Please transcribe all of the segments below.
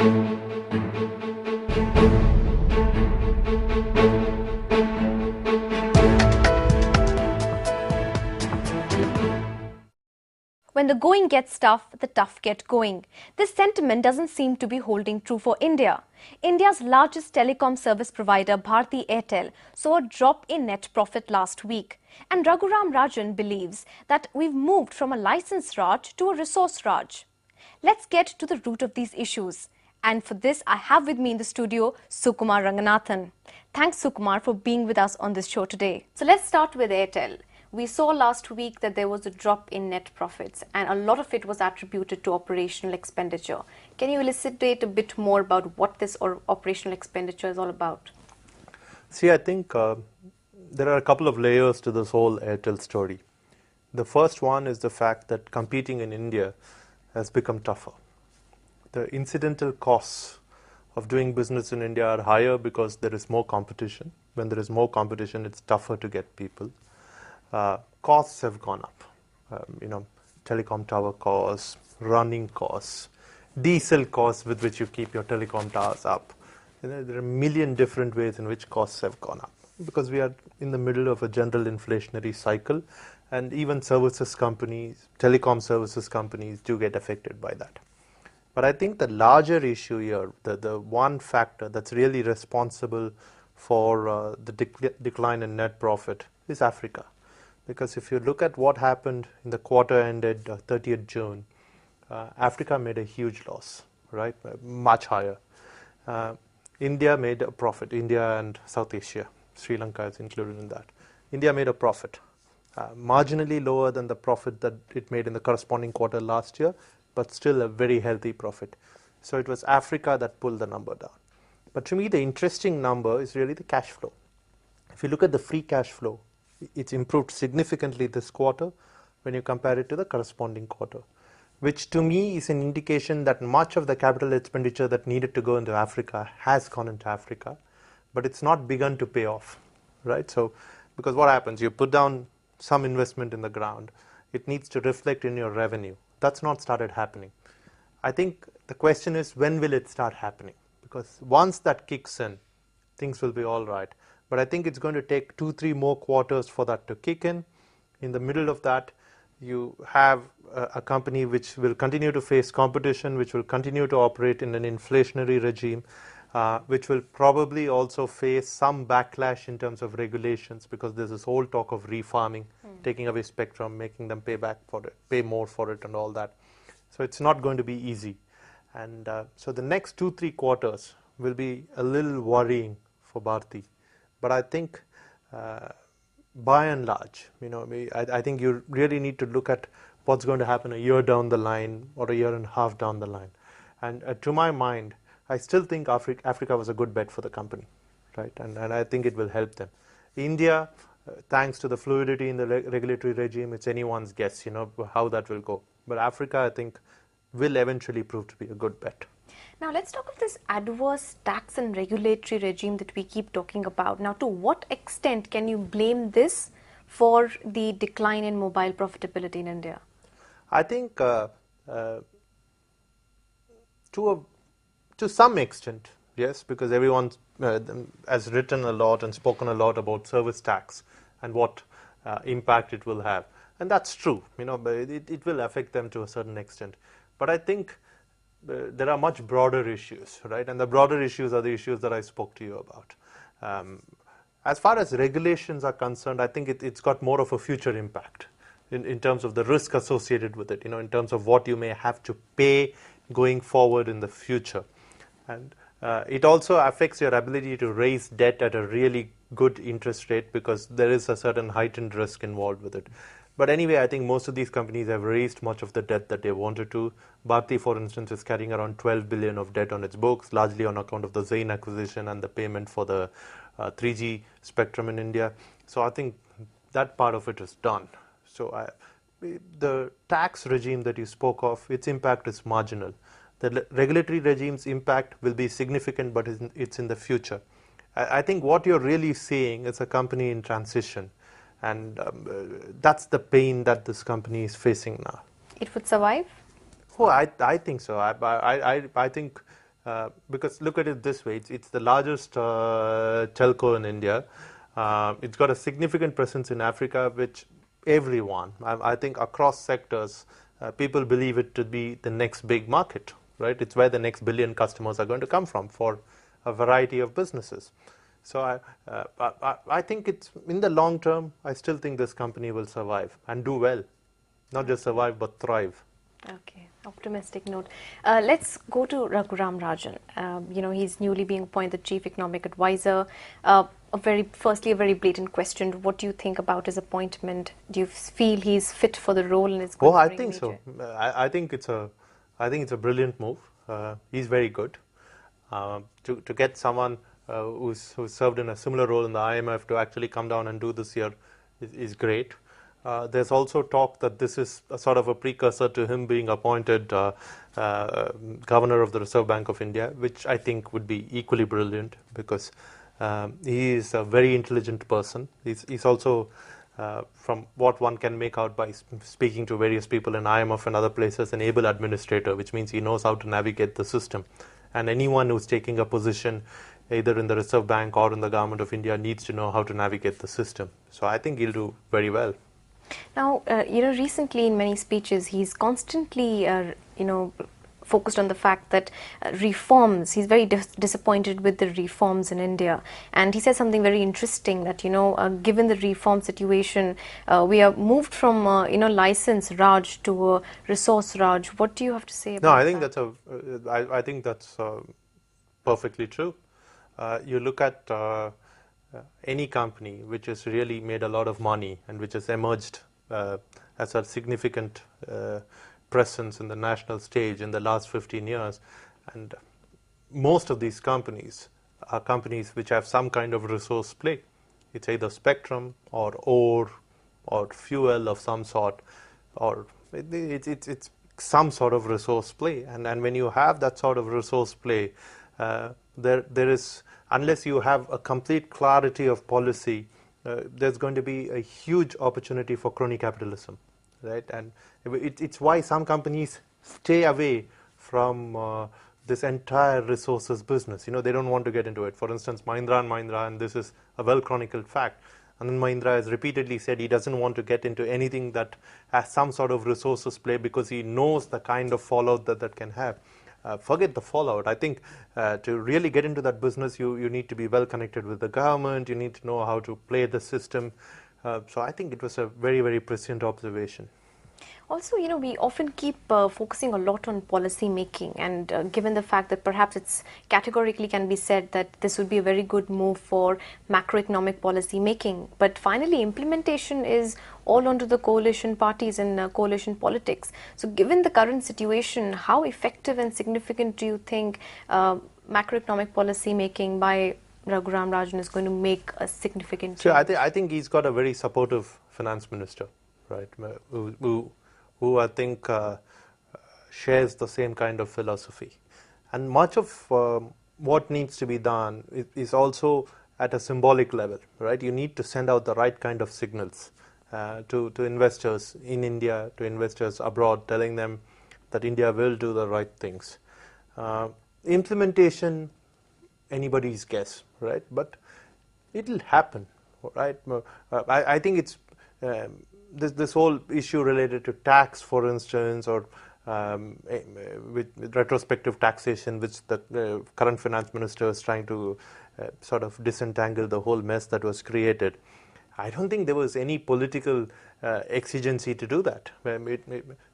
When the going gets tough, the tough get going. This sentiment doesn't seem to be holding true for India. India's largest telecom service provider, Bharti Airtel, saw a drop in net profit last week. And Raghuram Rajan believes that we've moved from a license Raj to a resource Raj. Let's get to the root of these issues. And for this, I have with me in the studio Sukumar Ranganathan. Thanks, Sukumar, for being with us on this show today. So let's start with Airtel. We saw last week that there was a drop in net profits, and a lot of it was attributed to operational expenditure. Can you elucidate a bit more about what this operational expenditure is all about? See, I think there are a couple of layers to this whole Airtel story. The first one is the fact that competing in India has become tougher. The incidental costs of doing business in India are higher because there is more competition. When there is more competition, it's tougher to get people. Costs have gone up. Telecom tower costs, running costs, diesel costs with which you keep your telecom towers up. There are a million different ways in which costs have gone up because we are in the middle of a general inflationary cycle, and even services companies, telecom services companies do get affected by that. But I think the larger issue here, the one factor that's really responsible for the decline in net profit is Africa. Because if you look at what happened in the quarter ended 30th June, Africa made a huge loss, right? Much higher. India made a profit. India and South Asia, Sri Lanka is included in that. India made a profit, marginally lower than the profit that it made in the corresponding quarter last year, but still a very healthy profit. So it was Africa that pulled the number down. But to me, the interesting number is really the cash flow. If you look at the free cash flow, it's improved significantly this quarter when you compare it to the corresponding quarter, which to me is an indication that much of the capital expenditure that needed to go into Africa has gone into Africa, but it's not begun to pay off, right? So, because what happens, you put down some investment in the ground, it needs to reflect in your revenue. That's not started happening. I think the question is, when will it start happening? Because once that kicks in, things will be all right. But I think it's going to take 2-3 more quarters for that to kick in. In the middle of that, you have a company which will continue to face competition, which will continue to operate in an inflationary regime, which will probably also face some backlash in terms of regulations, because there's this whole talk of refarming, taking away spectrum, making them pay back for it, pay more for it and all that. So it's not going to be easy. And so the next 2-3 quarters will be a little worrying for Bharti. But I think, by and large, I think you really need to look at what's going to happen a year down the line or a year and a half down the line. And to my mind, I still think Africa was a good bet for the company, right? And I think it will help them. India, thanks to the fluidity in the regulatory regime, it's anyone's guess, how that will go. But Africa, I think, will eventually prove to be a good bet. Now let's talk of this adverse tax and regulatory regime that we keep talking about. Now, to what extent can you blame this for the decline in mobile profitability in India? I think to some extent, yes, because everyone has written a lot and spoken a lot about service tax and what impact it will have. And that's true, but it will affect them to a certain extent. But I think there are much broader issues, right? And the broader issues are the issues that I spoke to you about. As far as regulations are concerned, I think it's got more of a future impact in terms of the risk associated with it, in terms of what you may have to pay going forward in the future. And it also affects your ability to raise debt at a really good interest rate, because there is a certain heightened risk involved with it. But anyway, I think most of these companies have raised much of the debt that they wanted to. Bharti, for instance, is carrying around 12 billion of debt on its books, largely on account of the Zain acquisition and the payment for the 3G spectrum in India. So I think that part of it is done. So the tax regime that you spoke of, its impact is marginal. The regulatory regime's impact will be significant, but it's in the future. I think what you're really seeing is a company in transition. And that's the pain that this company is facing now. It would survive? Oh, I think so. I think Because look at it this way, it's the largest telco in India. It's got a significant presence in Africa, which everyone, I think across sectors, people believe it to be the next big market, right? It's where the next billion customers are going to come from for a variety of businesses. So I think it's in the long term, I still think this company will survive and do well. Not just survive, but thrive. Okay, optimistic note. Let's go to Raghuram Rajan. He's newly being appointed Chief Economic Advisor. Firstly, a very blatant question. What do you think about his appointment? Do you feel he's fit for the role and is going Oh, to I bring think major? so. I think it's a brilliant move. He's very good. To get someone who's served in a similar role in the IMF to actually come down and do this here is great. There's also talk that this is a sort of a precursor to him being appointed Governor of the Reserve Bank of India, which I think would be equally brilliant because he is a very intelligent person. He's also, from what one can make out by speaking to various people in IMF and other places, an able administrator, which means he knows how to navigate the system. And anyone who's taking a position either in the Reserve Bank or in the Government of India needs to know how to navigate the system. So I think he'll do very well. Now, recently in many speeches, he's constantly, focused on the fact that reforms, he's very disappointed with the reforms in India. And he said something very interesting that, given the reform situation, we are moved from, license Raj to resource Raj. What do you have to say about No, I think that's perfectly true. You look at any company which has really made a lot of money and which has emerged as a significant presence in the national stage in the last 15 years, and most of these companies are companies which have some kind of resource play. It's either spectrum or ore or fuel of some sort, or it's some sort of resource play. And when you have that sort of resource play, there is, unless you have a complete clarity of policy, there's going to be a huge opportunity for crony capitalism, right? And it's why some companies stay away from this entire resources business. They don't want to get into it. For instance, Mahindra and Mahindra, and this is a well-chronicled fact, and then Mahindra has repeatedly said he doesn't want to get into anything that has some sort of resources play because he knows the kind of fallout that can have. Forget the fallout. I think to really get into that business, you need to be well connected with the government. You need to know how to play the system. So I think it was a very, very prescient observation. Also, we often keep focusing a lot on policy making, and given the fact that perhaps it's categorically can be said that this would be a very good move for macroeconomic policy making, but finally implementation is all onto the coalition parties and coalition politics. So given the current situation, how effective and significant do you think macroeconomic policy making by Raghuram Rajan is going to make a significant change? So I think he's got a very supportive finance minister, right, who I think shares the same kind of philosophy. And much of what needs to be done is also at a symbolic level, right? You need to send out the right kind of signals to investors in India, to investors abroad, telling them that India will do the right things. Implementation, anybody's guess, right? But it'll happen, right? I think it's this whole issue related to tax, for instance, or with retrospective taxation, which the current finance minister is trying to sort of disentangle the whole mess that was created. I don't think there was any political exigency to do that.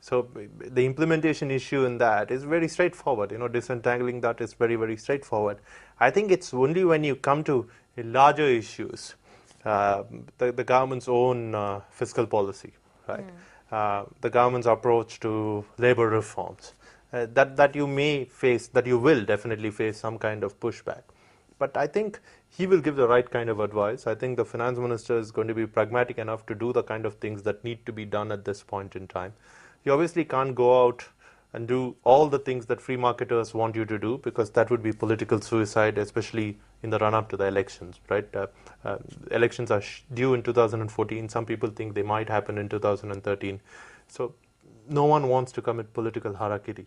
So the implementation issue in that is very straightforward. Disentangling that is very, very straightforward. I think it's only when you come to larger issues, the government's own fiscal policy, right? The government's approach to labor reforms, that you may face, that you will definitely face some kind of pushback. But I think he will give the right kind of advice. I think the finance minister is going to be pragmatic enough to do the kind of things that need to be done at this point in time. You obviously can't go out and do all the things that free marketers want you to do, because that would be political suicide, especially in the run-up to the elections, right? Elections are due in 2014. Some people think they might happen in 2013. So no one wants to commit political harakiri.